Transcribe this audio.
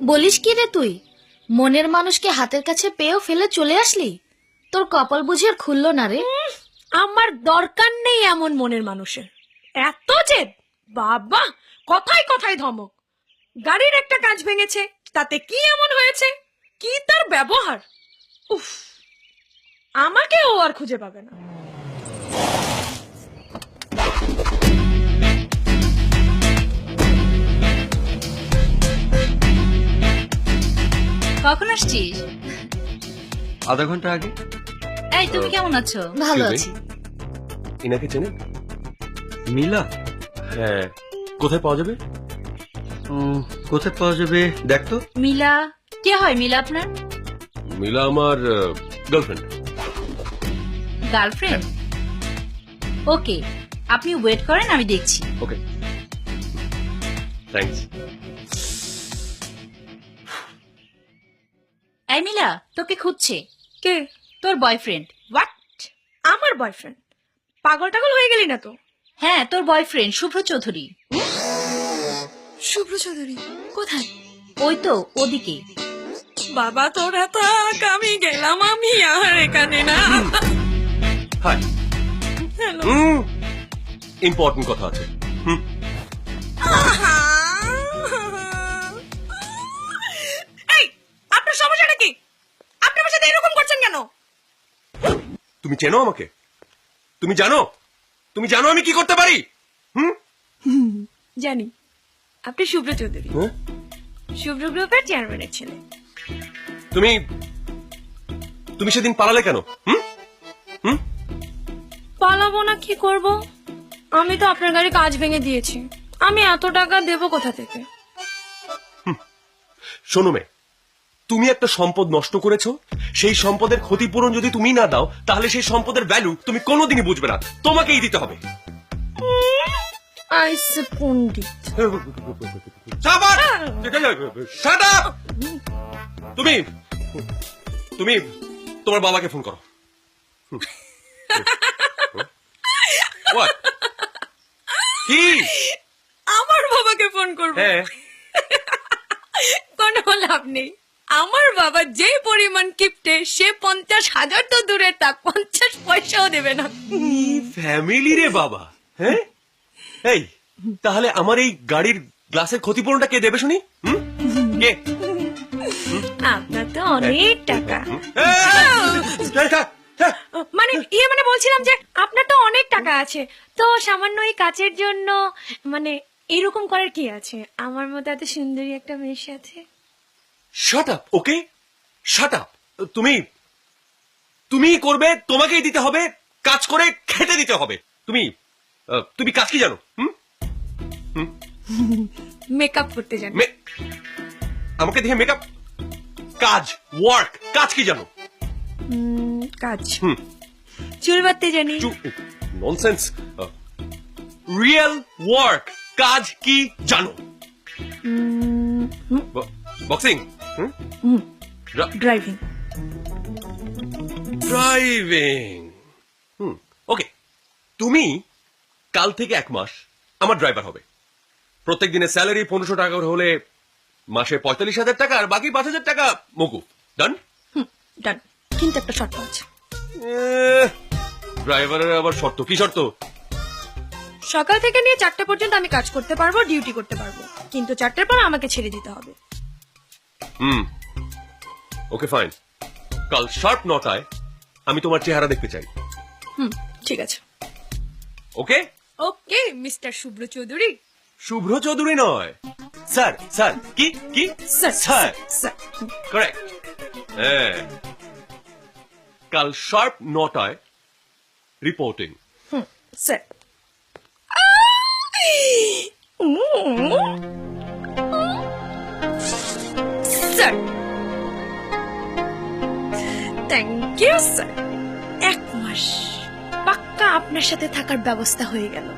বলিস কি রে তুই? মনের মানুষকে হাতের কাছে পেয়েও ফেলে চলে আসলি? তোর কপাল বুঝি আর খুললো না রে। আমার দরকার নেই এমন মনের মানুষের। এত জেদ বাবা, কথায় কথায় ধমক। গাড়ির একটা কাঁচ ভেঙেছে, তাতে কি এমন হয়েছে? কি তার ব্যবহার! উফ, আমাকে ও আর খুঁজে পাবে না। কখন আসছিস? আধা ঘন্টা আগে। এই তুমি কেমন আছো? ভালো Excuse me? আছি। ইনাকে চেনেন? মিলা? হ্যাঁ। কোথায় পাওয়া যাবে? কোথায় পাওয়া যাবে দেখ তো। মিলা কে হয়? মিলা আপনার মিলা আমার গার্লফ্রেন্ড। গার্লফ্রেন্ড? ওকে, আপনি ওয়েট করেন, আমি দেখছি। ওকে, থ্যাঙ্কস। এই মিলা, তোকে খুঁজছে। কে? তোর বয়ফ্রেন্ড। হোয়াট? আমার বয়ফ্রেন্ড? পাগল টাগল হয়ে গেলি না তো? হ্যাঁ, তোর বয়ফ্রেন্ড শুভ্র চৌধুরী। শুভ্র চৌধুরী কোথায়? ওই তো ওদিকে। বাবা তোরা থাক, আমি গেলাম, আমি আর এখানে না। হাই। হ্যালো। ইম্পর্টেন্ট কথা আছে। এই, আপনার সমস্যাটা কি? আপনি আমার সাথে এরকম করছেন কেন? তুমি চেনো আমাকে? তুমি জানো? তুমি জানো আমি কি করতে পারি? জানি, আপনি শুভ্র চৌধুরী, হ্যাঁ? শুভ্র গ্রুপের চেয়ারম্যানের ছেলে। তুমি তুমি সেদিন পালালে কেন? পালাবো না কি করব? আমি তো আপনার গাড়ি কাজ ভেঙে দিয়েছি। আমি এত টাকা দেবো কোথা থেকে? শোনো মে, তুমি একটা সম্পদ নষ্ট করেছো, সেই সম্পদের ক্ষতিপূরণ যদি তুমি না দাও তাহলে সেই সম্পদের ভ্যালু তুমি কোনোদিনই বুঝবে না, তোমাকেই দিতে হবে। আইসে পণ্ডিত। Shut up! তুমি তুমি তোমার বাবাকে ফোন করো। What? কি? আমার বাবাকে ফোন করবো? হ্যাঁ। কোনো লাভ নেই। আমার বাবা যে পরিমাণ কিপটে, সে 50,000 তো দূরে থাক, 50 পয়সাও দেবে না। ফ্যামিলি রে বাবা। হ্যাঁ, এই তাহলে আমার এই গাড়ির গ্লাসের ক্ষতিপূরণটা কে দেবে শুনি? কে? আপনার তো অনেক টাকা। হ্যাঁ, মানে বলছিলাম যে আপনার তো অনেক টাকা আছে, তো সামান্য এই কাচের জন্য মানে এরকম করার কি আছে? আমার মতো এত সুন্দরী একটা মেয়ের সাথে। শাট আপ, ওকে, শাট আপ। তুমি তুমি করবে, তোমাকেই দিতে হবে, কাজ করে খেতে দিতে হবে। তুমি তুমি কাজ কি জানো? মেকআপ করতে জানি। আমাকে দেখে মেকআপ? কাজ, ওয়ার্ক, কাজ কি জানো? কাজ চুল বাঁধতে জানি। ননসেন্স। রিয়েল ওয়ার্ক, কাজ কি জানো? Boxing, driving. ড্রাইভিং। ওকে, তুমি কাল থেকে 1 মাস আমার ড্রাইভার হবে। প্রত্যেক দিনের স্যালারি 1500 টাকা করে হলে মাসে 45,000 টাকা, আর বাকি 5,000 টাকা মকুব। ডান? ডান। কিন্তু একটা শর্ত আছে। ড্রাইভারের আবার শর্ত? কি শর্ত? সকাল থেকে নিয়ে 4টা পর্যন্ত আমি কাজ করতে পারবো, ডিউটি করতে পারবো, কিন্তু 4টার পর আমাকে ছেড়ে দিতে হবে। ওকে ফাইন, কাল শার্প 9টায় আমি তোমার চেহারা দেখতে চাই। ঠিক আছে। Okay okay mister Shubhra Chowdhury. Shubhra Chowdhury নয়, স্যার। স্যার কি কি? Sir, correct. হ্যাঁ, কাল শার্প 9টায় reporting. Sir. Sir, thank you sir. 1 মাস পাক্কা আপনার সাথে থাকার ব্যবস্থা হয়ে গেল।